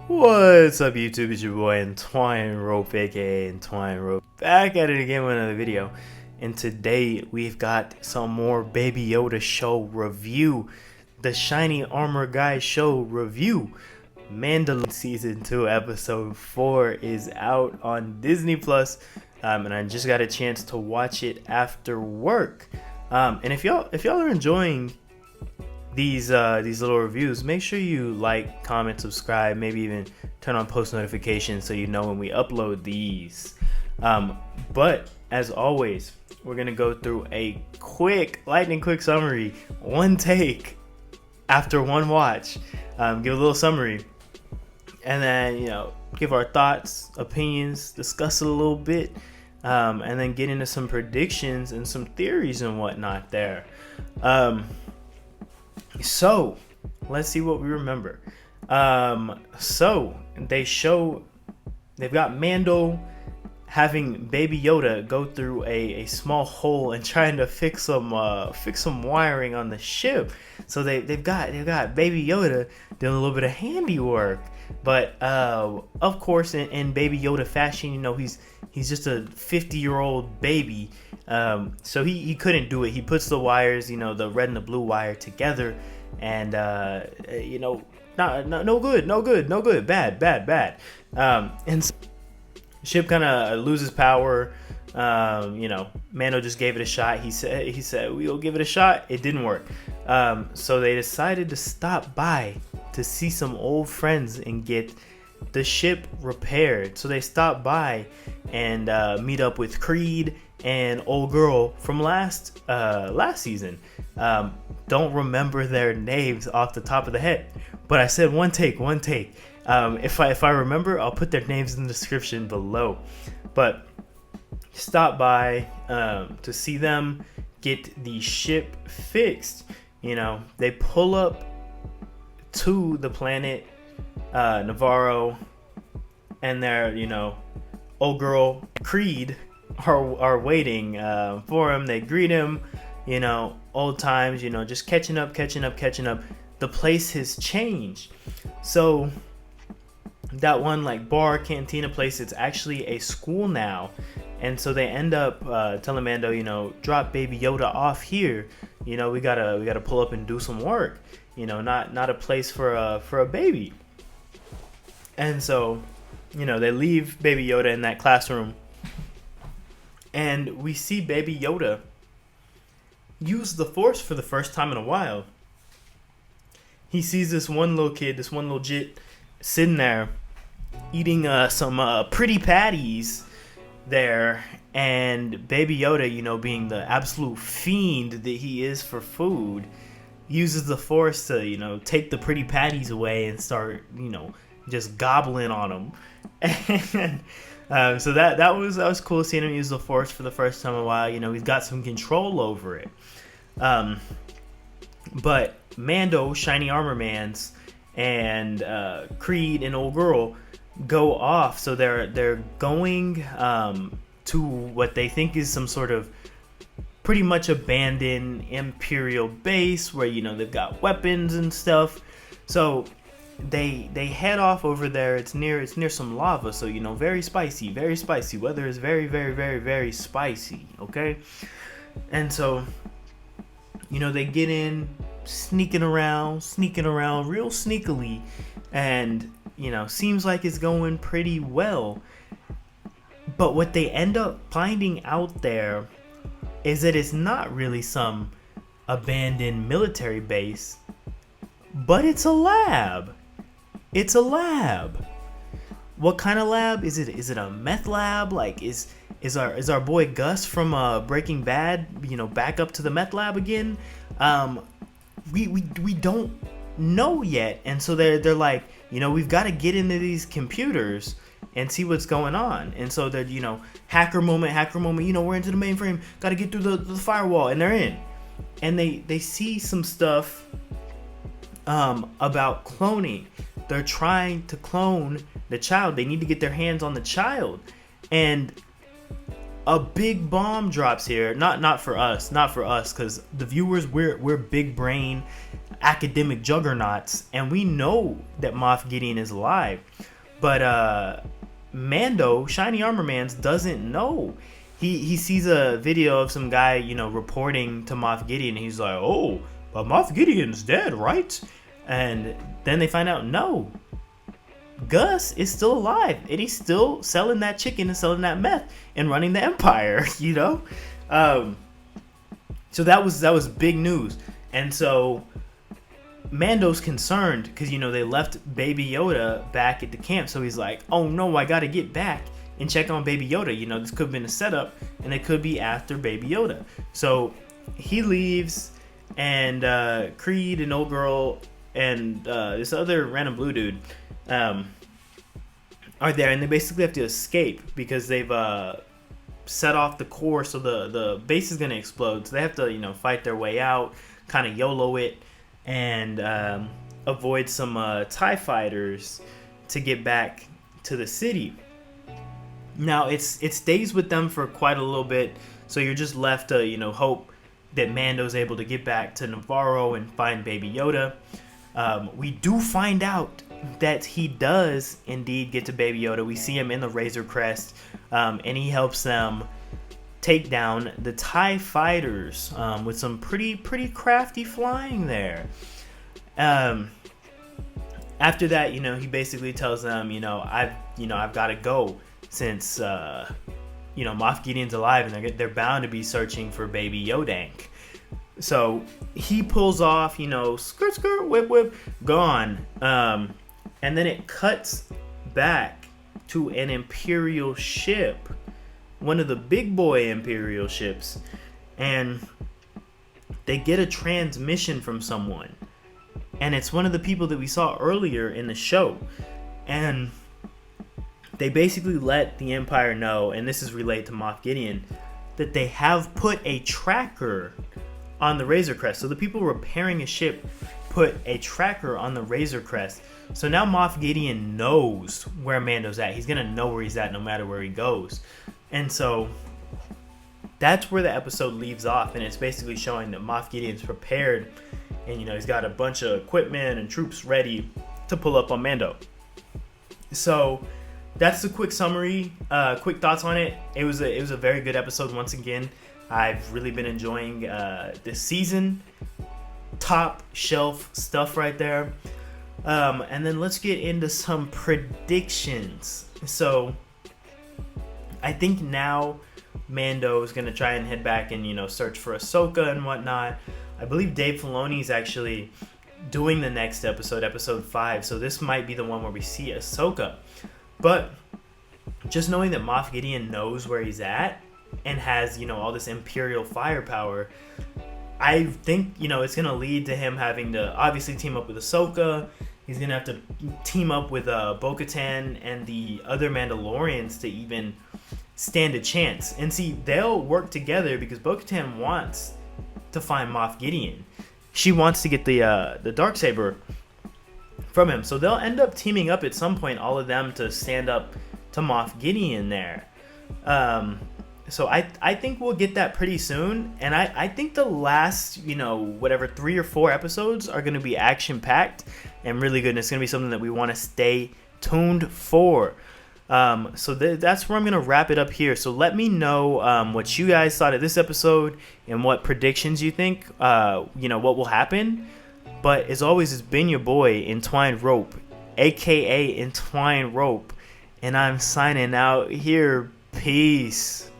What's up YouTube, it's your boy Entwine Rope, aka Entwine Rope, back at it again with another video. And today we've got some more Baby Yoda show review, the Shiny Armor Guy show review. Mandalorian season 2 episode 4 is out on Disney Plus, and I just got a chance to watch it after work. And if y'all are enjoying these little reviews, make sure you like, comment, subscribe, maybe even turn on post notifications so you know when we upload these. But as always, we're gonna go through a lightning quick summary, one take after one watch. Give a little summary, and then give our thoughts, opinions, discuss it a little bit, and then get into some predictions and some theories and whatnot there. So let's see what we remember. So they've got Mando having Baby Yoda go through a small hole and trying to fix some wiring on the ship. So they've got Baby Yoda doing a little bit of handiwork, but of course in Baby Yoda fashion, he's just a 50-year-old baby. So he couldn't do it. He puts the wires, the red and the blue wire together, and no good, bad. And so ship kind of loses power. Mando just gave it a shot. He said we'll give it a shot. It didn't work. So they decided to stop by to see some old friends and get the ship repaired. So they stopped by and meet up with Creed and old girl from last season. Don't remember their names off the top of the head, but I said one take. If I remember, I'll put their names in the description below. But stop by to see them get the ship fixed. They pull up to the planet Navarro, and their old girl Creed are waiting for him. They greet him, old times, just catching up. The place has changed. So that one bar cantina place, it's actually a school now. And so they end up telling Mando, drop Baby Yoda off here. We gotta pull up and do some work. Not a place for a baby. And so, they leave Baby Yoda in that classroom, and we see Baby Yoda use the Force for the first time in a while. He sees this one little kid, this one little jit, sitting there eating some pretty patties there, and Baby Yoda, being the absolute fiend that he is for food, uses the Force to take the pretty patties away and start just gobbling on them. And so that was cool, seeing him use the Force for the first time in a while. He's got some control over it. But Mando, Shiny Armor Mans, and Creed and old girl go off. So they're going to what they think is some sort of pretty much abandoned Imperial base where they've got weapons and stuff. So they head off over there. It's near some lava, so very spicy. Weather is very spicy. Okay, and so they get in, sneaking around real sneakily, and seems like it's going pretty well. But what they end up finding out there is that it's not really some abandoned military base, but it's a lab. What kind of lab is it? Is it a meth lab? Is our boy Gus from Breaking Bad, back up to the meth lab again? We don't know yet, and so they're like, we've got to get into these computers and see what's going on. And so they're hacker moment, we're into the mainframe, got to get through the firewall, and they're in, and they see some stuff about cloning. They're trying to clone the child. They need to get their hands on the child, and a big bomb drops here. Not for us, because the viewers, we're big brain, academic juggernauts, and we know that Moff Gideon is alive. But Mando, Shiny Armor Mans, doesn't know. He sees a video of some guy, reporting to Moff Gideon. He's like, oh, but Moff Gideon's dead, right? And then they find out, no, Gus is still alive, and he's still selling that chicken and selling that meth and running the Empire, So that was big news. And so Mando's concerned because, they left Baby Yoda back at the camp. So he's like, oh no, I got to get back and check on Baby Yoda. This could have been a setup, and it could be after Baby Yoda. So he leaves, and Creed and Old Girl and this other random blue dude are there, and they basically have to escape because they've set off the core, so the base is going to explode. So they have to, fight their way out, kind of YOLO it, and avoid some TIE fighters to get back to the city. Now, it stays with them for quite a little bit, so you're just left to, hope that Mando's able to get back to Navarro and find Baby Yoda. We do find out that he does indeed get to Baby Yoda. We see him in the Razor Crest, and he helps them take down the TIE fighters with some pretty crafty flying there. After that, he basically tells them, I've got to go since Moff Gideon's alive, and they're bound to be searching for Baby Yodank. So he pulls off, skirt, skirt, whip, whip, gone. And then it cuts back to an Imperial ship, one of the big boy Imperial ships, and they get a transmission from someone. And it's one of the people that we saw earlier in the show. And they basically let the Empire know, and this is relayed to Moff Gideon, that they have put a tracker on the Razor Crest. So the people repairing a ship put a tracker on the Razor Crest. So now Moff Gideon knows where Mando's at. He's going to know where he's at no matter where he goes. And so that's where the episode leaves off. And it's basically showing that Moff Gideon's prepared. And, he's got a bunch of equipment and troops ready to pull up on Mando. So that's the quick summary, quick thoughts on it. It was a very good episode once again. I've really been enjoying this season. Top shelf stuff right there. And then let's get into some predictions. So I think now Mando is going to try and head back and, search for Ahsoka and whatnot. I believe Dave Filoni is actually doing the next episode, episode 5. So this might be the one where we see Ahsoka. But just knowing that Moff Gideon knows where he's at and has, all this Imperial firepower, I think, it's going to lead to him having to obviously team up with Ahsoka. He's going to have to team up with Bo-Katan and the other Mandalorians to even stand a chance. And see, they'll work together because Bo-Katan wants to find Moff Gideon. She wants to get the Darksaber from him. So they'll end up teaming up at some point, all of them, to stand up to Moff Gideon there. So I think we'll get that pretty soon. And I think the last, 3 or 4 episodes are going to be action-packed and really good. And it's going to be something that we want to stay tuned for. So that's where I'm going to wrap it up here. So let me know what you guys thought of this episode and what predictions you think, what will happen. But as always, it's been your boy, Entwined Rope, a.k.a. Entwined Rope. And I'm signing out here. Peace.